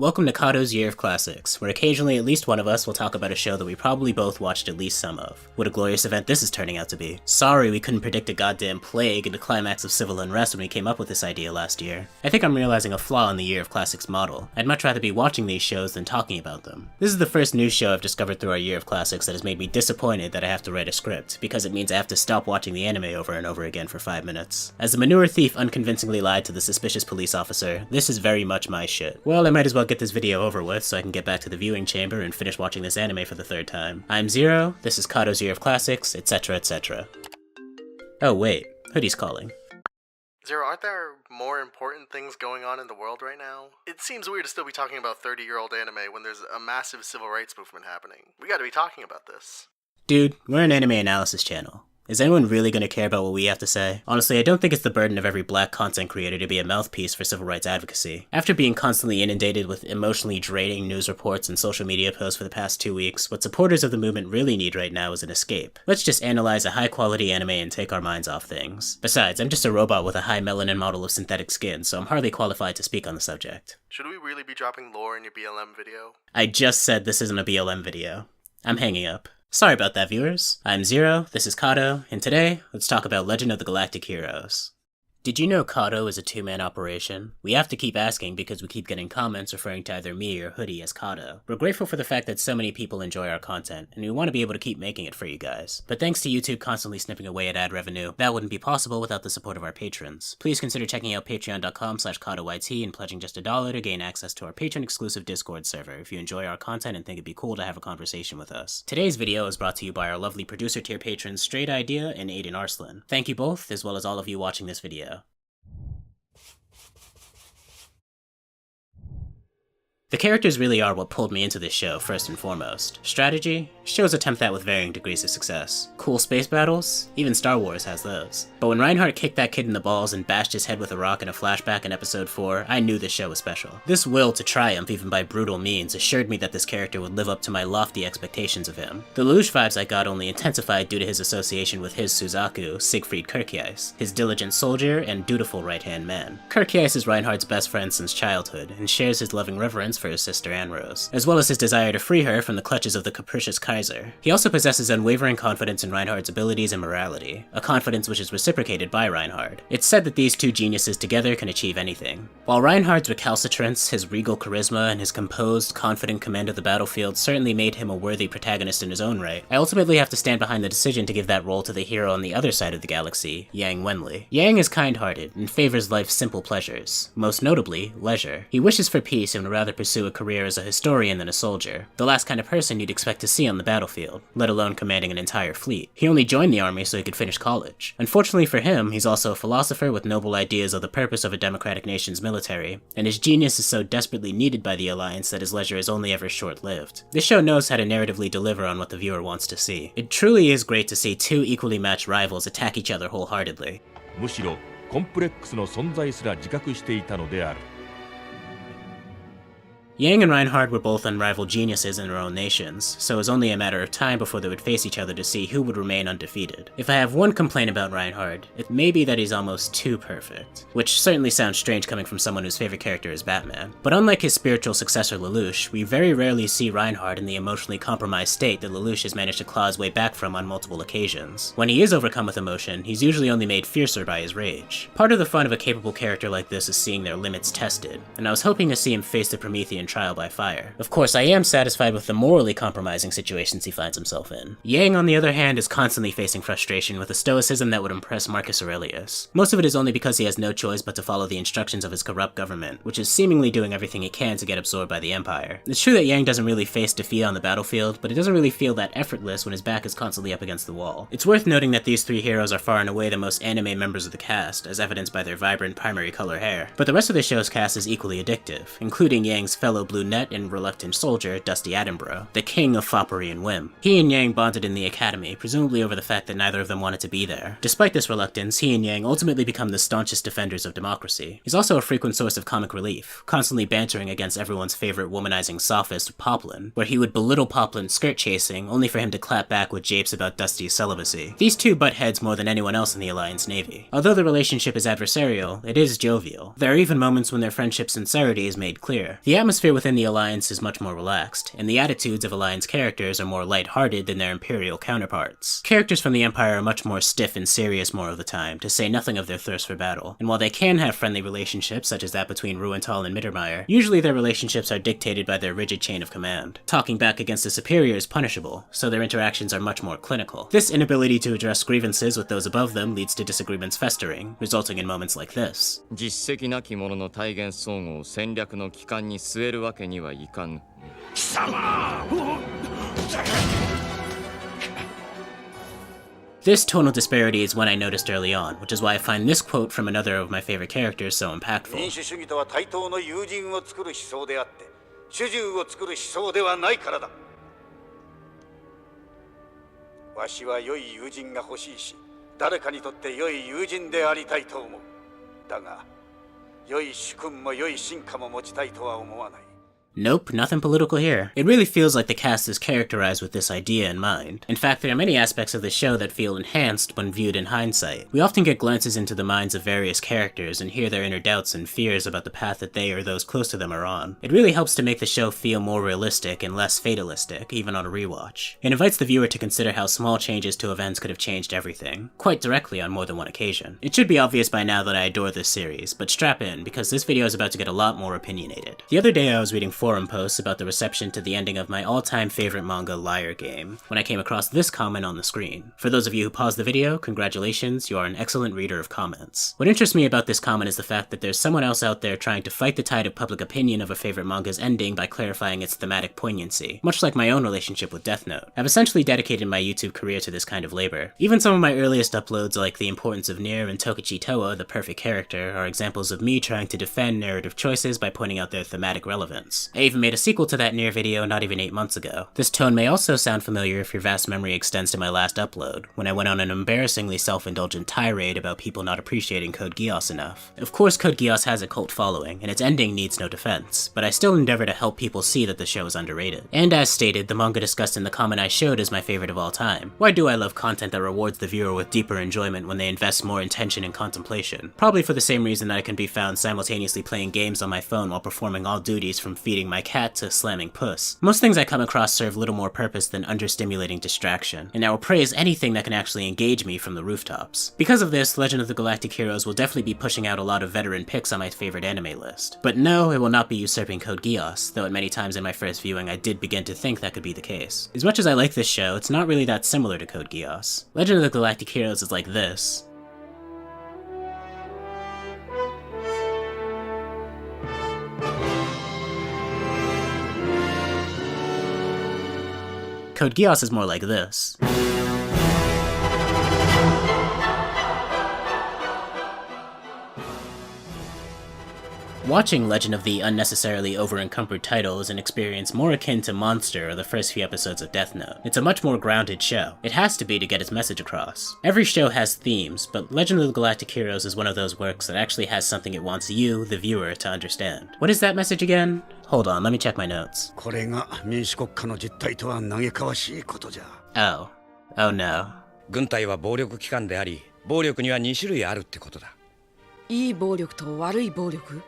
Welcome to Kato's Year of Classics, where occasionally at least one of us will talk about a show that we probably both watched at least some of. What a glorious event this is turning out to be. Sorry we couldn't predict a goddamn plague and a climax of civil unrest when we came up with this idea last year. I think I'm realizing a flaw in the Year of Classics model. I'd much rather be watching these shows than talking about them. This is the first news show I've discovered through our Year of Classics that has made me disappointed that I have to write a script, because it means I have to stop watching the anime over and over again for 5 minutes. As the manure thief unconvincingly lied to the suspicious police officer, this is very much my shit. Well, I might as well get this video over with so I can get back to the viewing chamber and finish watching this anime for the third time. I'm Zero, this is Kato's Year of Classics, etc, etc. Oh wait, Hoodie's calling. Zero, aren't there more important things going on in the world right now? It seems weird to still be talking about 30-year-old anime when there's a massive civil rights movement happening. We gotta be talking about this. Dude, we're an anime analysis channel. Is anyone really going to care about what we have to say? Honestly, I don't think it's the burden of every black content creator to be a mouthpiece for civil rights advocacy. After being constantly inundated with emotionally draining news reports and social media posts for the past 2 weeks, what supporters of the movement really need right now is an escape. Let's just analyze a high-quality anime and take our minds off things. Besides, I'm just a robot with a high melanin model of synthetic skin, so I'm hardly qualified to speak on the subject. Should we really be dropping lore in your BLM video? I just said this isn't a BLM video. I'm hanging up. Sorry about that, viewers. I'm Zero, this is Kato, and today, let's talk about Legend of the Galactic Heroes. Did you know Kato is a two-man operation? We have to keep asking because we keep getting comments referring to either me or Hoodie as Kato. We're grateful for the fact that so many people enjoy our content, and we want to be able to keep making it for you guys. But thanks to YouTube constantly snipping away at ad revenue, that wouldn't be possible without the support of our patrons. Please consider checking out patreon.com/KatoYT and pledging just $1 to gain access to our patron-exclusive Discord server if you enjoy our content and think it'd be cool to have a conversation with us. Today's video is brought to you by our lovely producer tier patrons Straight Idea and Aiden Arslan. Thank you both, as well as all of you watching this video. The characters really are what pulled me into this show, first and foremost. Strategy? Shows attempt that with varying degrees of success. Cool space battles? Even Star Wars has those. But when Reinhard kicked that kid in the balls and bashed his head with a rock in a flashback in episode 4, I knew this show was special. This will to triumph even by brutal means assured me that this character would live up to my lofty expectations of him. The Lelouch vibes I got only intensified due to his association with his Suzaku, Siegfried Kircheis, his diligent soldier and dutiful right-hand man. Kircheis is Reinhard's best friend since childhood, and shares his loving reverence for his sister Anne-Rose, as well as his desire to free her from the clutches of the capricious Kaiser. He also possesses unwavering confidence in Reinhard's abilities and morality, a confidence which is reciprocated by Reinhard. It's said that these two geniuses together can achieve anything. While Reinhard's recalcitrance, his regal charisma, and his composed, confident command of the battlefield certainly made him a worthy protagonist in his own right, I ultimately have to stand behind the decision to give that role to the hero on the other side of the galaxy, Yang Wenli. Yang is kind-hearted and favors life's simple pleasures, most notably, leisure. He wishes for peace and would rather pursue a career as a historian than a soldier, the last kind of person you'd expect to see on the battlefield, let alone commanding an entire fleet. He only joined the army so he could finish college. Unfortunately for him, he's also a philosopher with noble ideas of the purpose of a democratic nation's military, and his genius is so desperately needed by the Alliance that his leisure is only ever short-lived. This show knows how to narratively deliver on what the viewer wants to see. It truly is great to see two equally matched rivals attack each other wholeheartedly. むしろコンプレックスの存在すら自覚していたのである。 Yang and Reinhard were both unrivaled geniuses in their own nations, so it was only a matter of time before they would face each other to see who would remain undefeated. If I have one complaint about Reinhard, it may be that he's almost too perfect, which certainly sounds strange coming from someone whose favorite character is Batman. But unlike his spiritual successor Lelouch, we very rarely see Reinhard in the emotionally compromised state that Lelouch has managed to claw his way back from on multiple occasions. When he is overcome with emotion, he's usually only made fiercer by his rage. Part of the fun of a capable character like this is seeing their limits tested, and I was hoping to see him face the Promethean trial by fire. Of course, I am satisfied with the morally compromising situations he finds himself in. Yang, on the other hand, is constantly facing frustration with a stoicism that would impress Marcus Aurelius. Most of it is only because he has no choice but to follow the instructions of his corrupt government, which is seemingly doing everything it can to get absorbed by the Empire. It's true that Yang doesn't really face defeat on the battlefield, but it doesn't really feel that effortless when his back is constantly up against the wall. It's worth noting that these three heroes are far and away the most anime members of the cast, as evidenced by their vibrant primary color hair. But the rest of the show's cast is equally addictive, including Yang's fellow brunette and reluctant soldier, Dusty Attenborough, the king of foppery and whim. He and Yang bonded in the academy, presumably over the fact that neither of them wanted to be there. Despite this reluctance, he and Yang ultimately become the staunchest defenders of democracy. He's also a frequent source of comic relief, constantly bantering against everyone's favorite womanizing sophist, Poplin, where he would belittle Poplin's skirt chasing, only for him to clap back with japes about Dusty's celibacy. These two butt heads more than anyone else in the Alliance Navy. Although the relationship is adversarial, it is jovial. There are even moments when their friendship's sincerity is made clear. The atmosphere atmosphere within the Alliance is much more relaxed, and the attitudes of Alliance characters are more lighthearted than their Imperial counterparts. Characters from the Empire are much more stiff and serious more of the time, to say nothing of their thirst for battle, and while they can have friendly relationships such as that between Ruental and Mittermeier, usually their relationships are dictated by their rigid chain of command. Talking back against a superior is punishable, so their interactions are much more clinical. This inability to address grievances with those above them leads to disagreements festering, resulting in moments like this. 実績なき者の体現相互を戦略の機関に据えるわけにはいかぬ。貴様! This tonal disparity is one I noticed early on, which is why I find this quote from another of my favorite characters so impactful. 民主主義とは対等の友人を作る思想であって、主従を作る思想ではないからだ。わしは良い友人が欲しいし、誰かにとって良い友人でありたいと思う。だが、良い主君も良い臣下も持ちたいとは思わない。 Nope, nothing political here. It really feels like the cast is characterized with this idea in mind. In fact, there are many aspects of the show that feel enhanced when viewed in hindsight. We often get glimpses into the minds of various characters and hear their inner doubts and fears about the path that they or those close to them are on. It really helps to make the show feel more realistic and less fatalistic, even on a rewatch. It invites the viewer to consider how small changes to events could have changed everything, quite directly on more than one occasion. It should be obvious by now that I adore this series, but strap in, because this video is about to get a lot more opinionated. The other day I was reading forum posts about the reception to the ending of my all-time favorite manga, Liar Game, when I came across this comment on the screen. For those of you who paused the video, congratulations, you are an excellent reader of comments. What interests me about this comment is the fact that there's someone else out there trying to fight the tide of public opinion of a favorite manga's ending by clarifying its thematic poignancy, much like my own relationship with Death Note. I've essentially dedicated my YouTube career to this kind of labor. Even some of my earliest uploads like The Importance of Nier and Tokichi Toa, the perfect character, are examples of me trying to defend narrative choices by pointing out their thematic relevance. I even made a sequel to that Nier video not even 8 months ago. This tone may also sound familiar if your vast memory extends to my last upload, when I went on an embarrassingly self-indulgent tirade about people not appreciating Code Geass enough. Of course Code Geass has a cult following, and its ending needs no defense, but I still endeavor to help people see that the show is underrated. And as stated, the manga discussed in the comment I showed is my favorite of all time. Why do I love content that rewards the viewer with deeper enjoyment when they invest more intention and contemplation? Probably for the same reason that I can be found simultaneously playing games on my phone while performing all duties from feeding my cat to slamming puss. Most things I come across serve little more purpose than understimulating distraction, and I will praise anything that can actually engage me from the rooftops. Because of this, Legend of the Galactic Heroes will definitely be pushing out a lot of veteran picks on my favorite anime list. But no, it will not be usurping Code Geass, though at many times in my first viewing I did begin to think that could be the case. As much as I like this show, it's not really that similar to Code Geass. Legend of the Galactic Heroes is like this. Code Geass is more like this. Watching Legend of the unnecessarily over-encumbered title is an experience more akin to Monster or the first few episodes of Death Note. It's a much more grounded show. It has to be to get its message across. Every show has themes, but Legend of the Galactic Heroes is one of those works that actually has something it wants you, the viewer, to understand. What is that message again? Hold on, let me check my notes. これが民主国家の実態とは嘆かわしいことじゃ。Oh. Oh no. 軍隊は暴力機関であり、暴力には2種類あるってことだ。いい暴力と悪い暴力？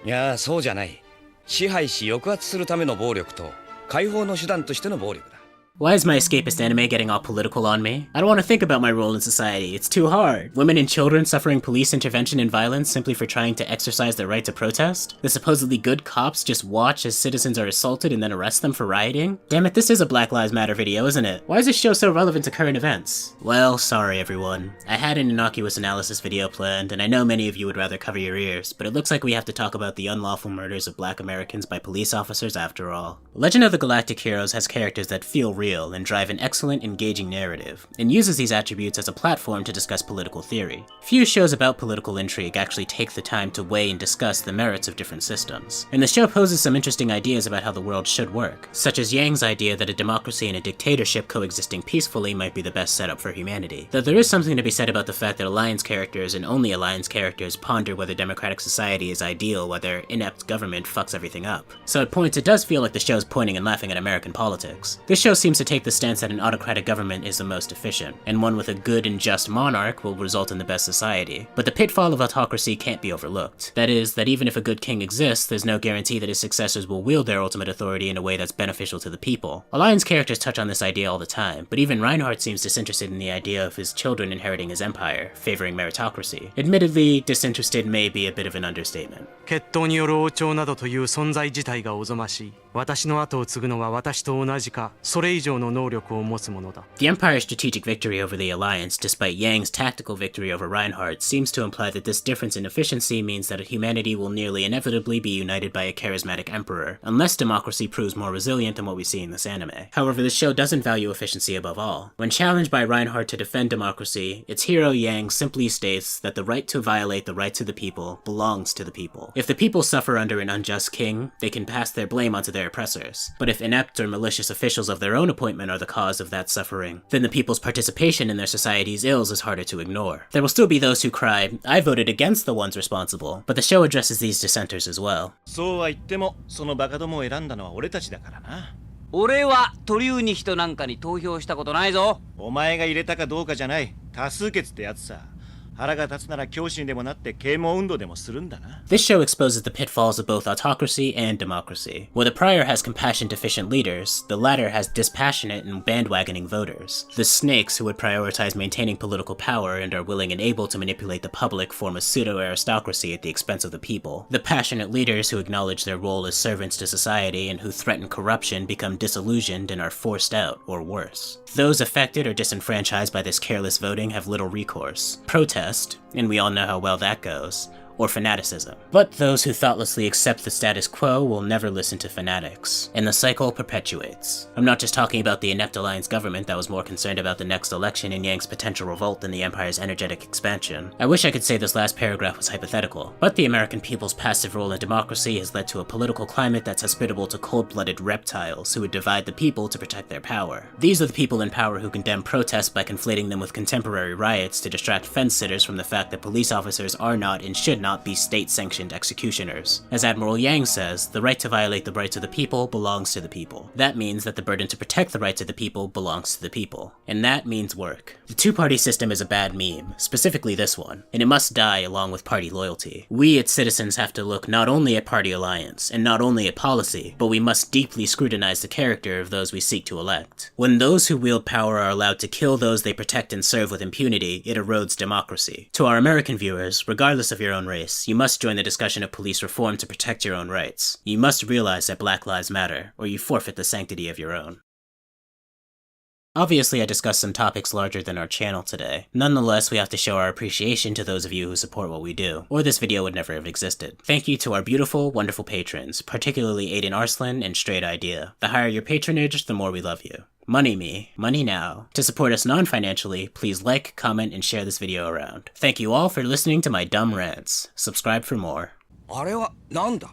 いや、そうじゃない。支配し抑圧するための暴力と、解放の手段としての暴力だ。 Why is my escapist anime getting all political on me? I don't want to think about my role in society, it's too hard. Women and children suffering police intervention and violence simply for trying to exercise their right to protest? The supposedly good cops just watch as citizens are assaulted and then arrest them for rioting? Damn it, this is a Black Lives Matter video, isn't it? Why is this show so relevant to current events? Well, sorry everyone. I had an innocuous analysis video planned, and I know many of you would rather cover your ears, but it looks like we have to talk about the unlawful murders of Black Americans by police officers after all. Legend of the Galactic Heroes has characters that feel real and drive an excellent, engaging narrative, and uses these attributes as a platform to discuss political theory. Few shows about political intrigue actually take the time to weigh and discuss the merits of different systems, and the show poses some interesting ideas about how the world should work, such as Yang's idea that a democracy and a dictatorship coexisting peacefully might be the best setup for humanity. Though there is something to be said about the fact that Alliance characters and only Alliance characters ponder whether democratic society is ideal while their inept government fucks everything up. So at points it does feel like the show's pointing and laughing at American politics. This show seems seems to take the stance that an autocratic government is the most efficient, and one with a good and just monarch will result in the best society. But the pitfall of autocracy can't be overlooked. That is, that even if a good king exists, there's no guarantee that his successors will wield their ultimate authority in a way that's beneficial to the people. Alliance characters touch on this idea all the time, but even Reinhard seems disinterested in the idea of his children inheriting his empire, favoring meritocracy. Admittedly, disinterested may be a bit of an understatement. 血統による王朝などという存在自体がおぞましい。私の後を継ぐのは私と同じか、それ以上の能力を持つものだ。The Empire's strategic victory over the Alliance, despite Yang's tactical victory over Reinhardt, seems to imply that this difference in efficiency means that humanity will nearly inevitably be united by a charismatic emperor, unless democracy proves more resilient than what we see in this anime. However, the show doesn't value efficiency above all. When challenged by Reinhardt to defend democracy, its hero Yang simply states that the right to violate the rights of the people belongs to the people. If the people suffer under an unjust king, they can pass their blame onto their oppressors. But if inept or malicious officials of their own appointment are the cause of that suffering, then the people's participation in their society's ills is harder to ignore. There will still be those who cry, "I voted against the ones responsible," but the show addresses these dissenters as well. そうは言ってもそのバカどもを選んだのは俺たちだからな。俺はトリューニヒトなんかに投票したことないぞ。お前が入れたかどうかじゃない。多数決ってやつさ。腹が立つなら教師にでもなって啓蒙運動でもするんだな。This show exposes the pitfalls of both autocracy and democracy. Where the prior has compassion-deficient leaders, the latter has dispassionate and bandwagoning voters. The snakes who would prioritize maintaining political power and are willing and able to manipulate the public form a pseudo-aristocracy at the expense of the people. The passionate leaders who acknowledge their role as servants to society and who threaten corruption become disillusioned and are forced out, or worse. Those affected or disenfranchised by this careless voting have little recourse. Protest, and we all know how well that goes, or fanaticism. But those who thoughtlessly accept the status quo will never listen to fanatics, and the cycle perpetuates. I'm not just talking about the inept Alliance government that was more concerned about the next election and Yang's potential revolt than the Empire's energetic expansion. I wish I could say this last paragraph was hypothetical, but the American people's passive role in democracy has led to a political climate that's hospitable to cold-blooded reptiles who would divide the people to protect their power. These are the people in power who condemn protests by conflating them with contemporary riots to distract fence-sitters from the fact that police officers are not and should not be state-sanctioned executioners. As Admiral Yang says, the right to violate the rights of the people belongs to the people. That means that the burden to protect the rights of the people belongs to the people. And that means work. The two-party system is a bad meme, specifically this one, and it must die along with party loyalty. We as citizens have to look not only at party alliance, and not only at policy, but we must deeply scrutinize the character of those we seek to elect. When those who wield power are allowed to kill those they protect and serve with impunity, it erodes democracy. To our American viewers, regardless of your own race, you must join the discussion of police reform to protect your own rights. You must realize that Black Lives Matter, or you forfeit the sanctity of your own. Obviously, I discussed some topics larger than our channel today. Nonetheless, we have to show our appreciation to those of you who support what we do, or this video would never have existed. Thank you to our beautiful, wonderful patrons, particularly Aiden Arslan and Straight Idea. The higher your patronage, the more we love you. Money me, money now. To support us non-financially, please like, comment, and share this video around. Thank you all for listening to my dumb rants. Subscribe for more. あれはなんだ